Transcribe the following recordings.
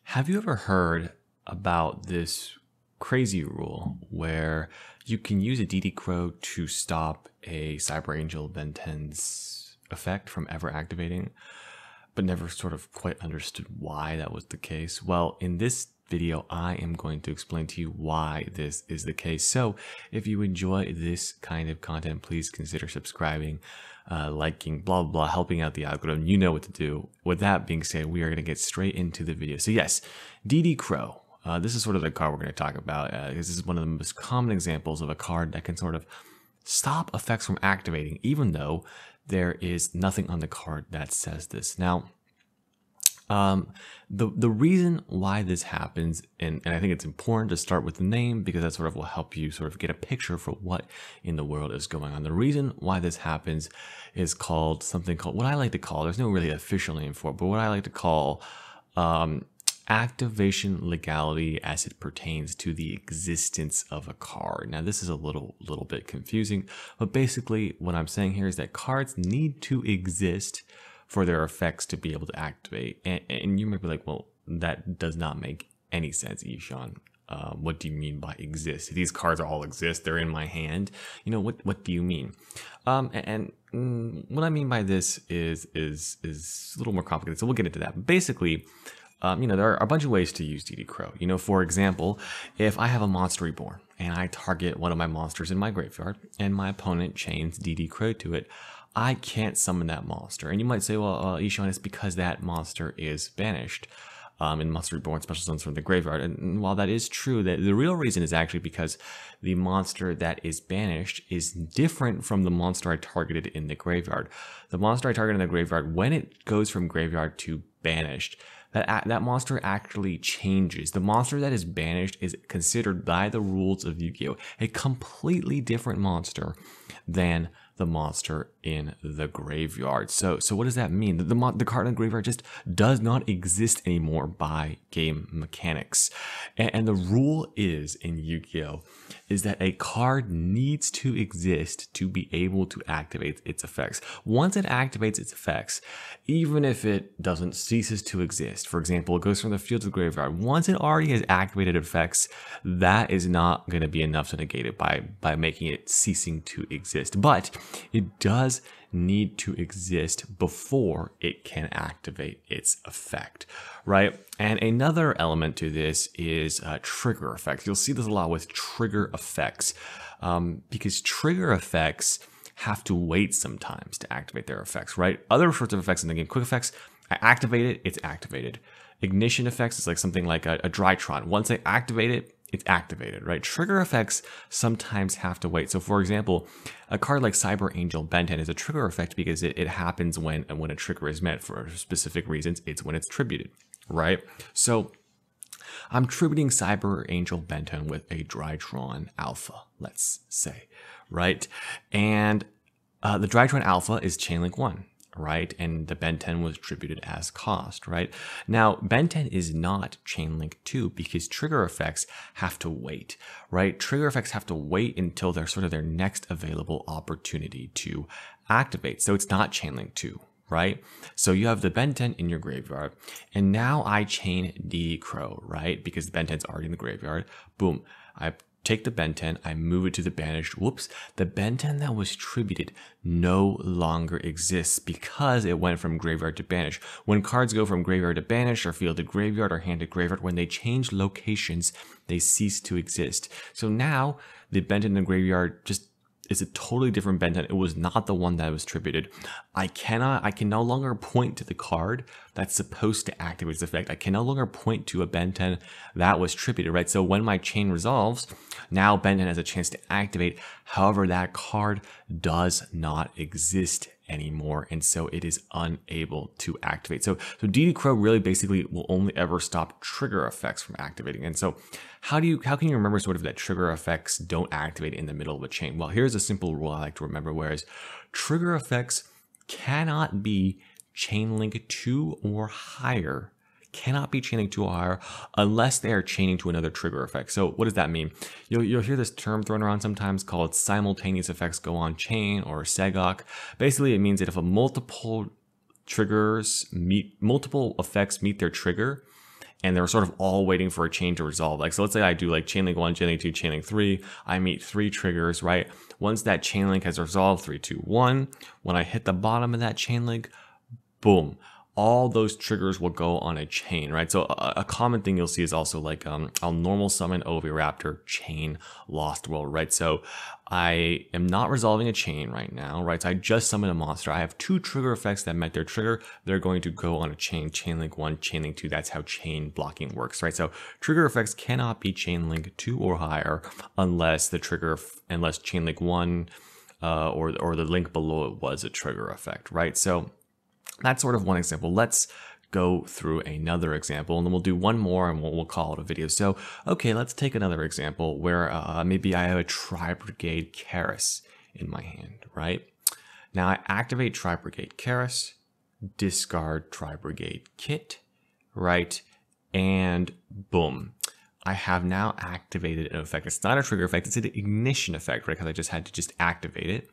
Have you ever heard about this crazy rule where you can use a DD Crow to stop a Cyber Angel Benten's effect from ever activating, but never sort of quite understood why that was the case? Well, in this video, I am going to explain to you why this is the case. So if you enjoy this kind of content, please consider subscribing, liking, blah, blah, blah, helping out the algorithm. You know what to do. With that being said, we are going to get straight into the video. So yes, DD Crow. This is sort of the card we're going to talk about. This is one of the most common examples of a card that can sort of stop effects from activating, even though there is nothing on the card that says this. Now, the reason why this happens, and I think it's important to start with the name because that sort of will help you sort of get a picture for what in the world is going on. The reason why this happens is called something called, what I like to call, there's no really official name for it, but what I like to call activation legality as it pertains to the existence of a card. Now, this is a little bit confusing, but basically what I'm saying here is that cards need to exist for their effects to be able to activate. And you might be like, well, that does not make any sense, Yishan. What do you mean by exist? These cards all exist. They're in my hand. You know, what do you mean? What I mean by this is a little more complicated. So we'll get into that. But basically, there are a bunch of ways to use DD Crow. For example, if I have a monster reborn and I target one of my monsters in my graveyard and my opponent chains DD Crow to it, I can't summon that monster. And you might say, well, Yishan, it's because that monster is banished in Monster Reborn special zones from the graveyard. And while that is true, the real reason is actually because the monster that is banished is different from the monster I targeted in the graveyard. The monster I targeted in the graveyard, when it goes from graveyard to banished, that monster actually changes. The monster that is banished is considered by the rules of Yugioh a completely different monster than the monster in the graveyard. So what does that mean? The card in the graveyard just does not exist anymore by game mechanics. And the rule is in Yugioh is that a card needs to exist to be able to activate its effects. Once it activates its effects, even if it doesn't ceases to exist, for example, it goes from the field to the graveyard, once it already has activated effects, that is not going to be enough to negate it by making it ceasing to exist. But it does need to exist before it can activate its effect, right? And another element to this is trigger effects. You'll see this a lot with trigger effects because trigger effects have to wait sometimes to activate their effects, right? Other sorts of effects in the game, quick effects, I activate it, it's activated. Ignition effects is like something like a Drytron. Once I activate it, it's activated, right? Trigger effects sometimes have to wait. So for example, a card like Cyber Angel Benten is a trigger effect because it happens when a trigger is met for specific reasons. It's when it's tributed, right? So I'm tributing Cyber Angel Benten with a Drytron Alpha, let's say, right? And the Drytron Alpha is Chainlink 1. Right, and the Benten was tributed as cost, right? Now, Benten is not Chainlink 2 because trigger effects have to wait, right? Trigger effects have to wait until they're sort of their next available opportunity to activate. So it's not Chainlink 2, right? So you have the Benten in your graveyard, and now I chain DD Crow, right? Because the Benten's already in the graveyard. Boom, I take the Benten, I move it to the banished. Whoops, the Benten that was tributed no longer exists because it went from graveyard to banish. When cards go from graveyard to banish or field to graveyard or hand to graveyard, when they change locations, they cease to exist. So now the Benten in the graveyard just is a totally different Benten. It was not the one that was tributed. I can no longer point to the card that's supposed to activate its effect. I can no longer point to a Benten that was tributed, right? So when my chain resolves, now Benten has a chance to activate. However, that card does not exist anymore, and so it is unable to activate. So DD Crow really basically will only ever stop trigger effects from activating. And so how can you remember sort of that trigger effects don't activate in the middle of a chain? Well, here's a simple rule I like to remember, whereas trigger effects cannot be Chainlink 2 or higher, cannot be chaining 2 or higher unless they are chaining to another trigger effect. So what does that mean? You'll hear this term thrown around sometimes called simultaneous effects go on chain, or SEGOC. Basically, it means that if multiple effects meet their trigger and they're sort of all waiting for a chain to resolve. Like, so let's say I do like chain link 1, chain link 2, chain link 3. I meet 3 triggers, right? Once that chain link has resolved, 3, 2, 1, when I hit the bottom of that chain link, boom, all those triggers will go on a chain, right? So a common thing you'll see is also like I'll normal summon Oviraptor chain Lost World, right? So I am not resolving a chain right now, right? So I just summoned a monster. I have 2 trigger effects that met their trigger. They're going to go on a chain, chain link 1, chain link 2. That's how chain blocking works, right? So trigger effects cannot be chain link 2 or higher unless the trigger, unless chain link 1 or the link below it was a trigger effect, right? So that's sort of one example. Let's go through another example, and then we'll do one more and we'll call it a video. So, okay, let's take another example where maybe I have a Tri-Brigade Karis in my hand, right? Now I activate Tri-Brigade Karis, discard Tri-Brigade Kit, right? And boom. I have now activated an effect. It's not a trigger effect, it's an ignition effect, right? Because I just had to just activate it.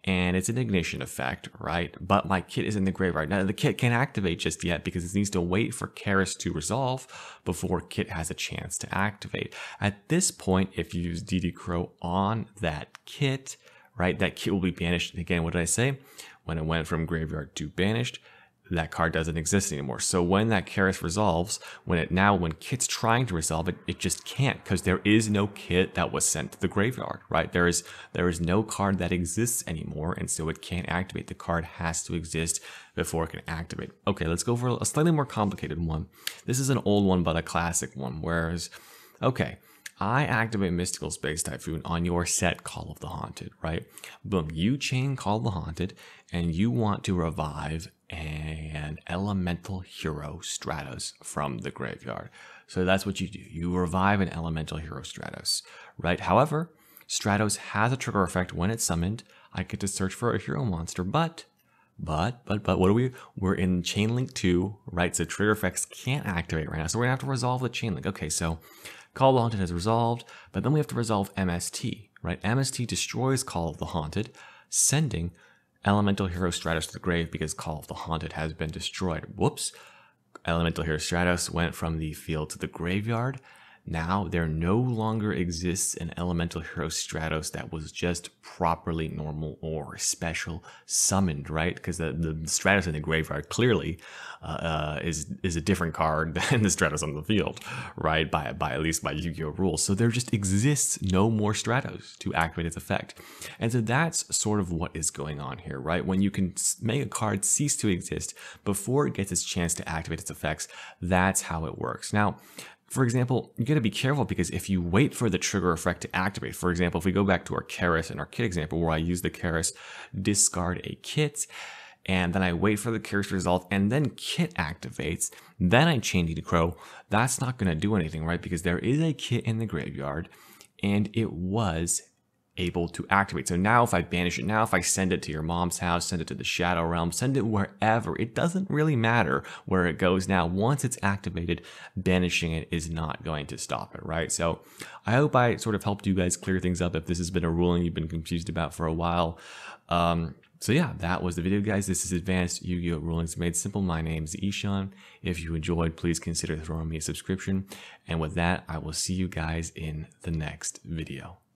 And it's an ignition effect, right? But my kit is in the graveyard. Now, the kit can't activate just yet because it needs to wait for Karis to resolve before kit has a chance to activate. At this point, if you use DD Crow on that kit, right, that kit will be banished. And again, what did I say? When it went from graveyard to banished, that card doesn't exist anymore. So when that Karis resolves, when kit's trying to resolve it, it just can't, because there is no kit that was sent to the graveyard, right? There is no card that exists anymore, and so it can't activate. The card has to exist before it can activate. Okay, let's go for a slightly more complicated one. This is an old one, but a classic one. Whereas, okay, I activate Mystical Space Typhoon on your set Call of the Haunted, right? Boom, you chain Call of the Haunted, and you want to revive an elemental hero Stratos from the graveyard. So that's what you do. You revive an elemental hero Stratos, right? However, Stratos has a trigger effect when it's summoned. I get to search for a hero monster, but what are we? We're in chain link 2, right? So trigger effects can't activate right now. So we're gonna have to resolve the chain link. Okay, so Call of the Haunted has resolved, but then we have to resolve MST, right? MST destroys Call of the Haunted, sending Elemental Hero Stratos to the grave because Call of the Haunted has been destroyed. Whoops. Elemental Hero Stratos went from the field to the graveyard. Now there no longer exists an Elemental Hero Stratos that was just properly normal or special summoned, right? Because the Stratos in the graveyard clearly is a different card than the Stratos on the field, right? By at least by Yu-Gi-Oh rules. So there just exists no more Stratos to activate its effect. And so that's sort of what is going on here, right? When you can make a card cease to exist before it gets its chance to activate its effects, that's how it works. Now, for example, you got to be careful because if you wait for the trigger effect to activate, for example, if we go back to our Karis and our kit example where I use the Karis, discard a kit, and then I wait for the Karis to resolve, and then kit activates, then I chain DD Crow, that's not going to do anything, right? Because there is a kit in the graveyard, and it was able to activate. So now if I banish it now, if I send it to your mom's house, send it to the Shadow Realm, send it wherever, it doesn't really matter where it goes now. Once it's activated, banishing it is not going to stop it, right? So I hope I sort of helped you guys clear things up if this has been a ruling you've been confused about for a while. So yeah, that was the video, guys. This is Advanced Yu-Gi-Oh! Rulings Made Simple. My name is Yishan. If you enjoyed, please consider throwing me a subscription. And with that, I will see you guys in the next video.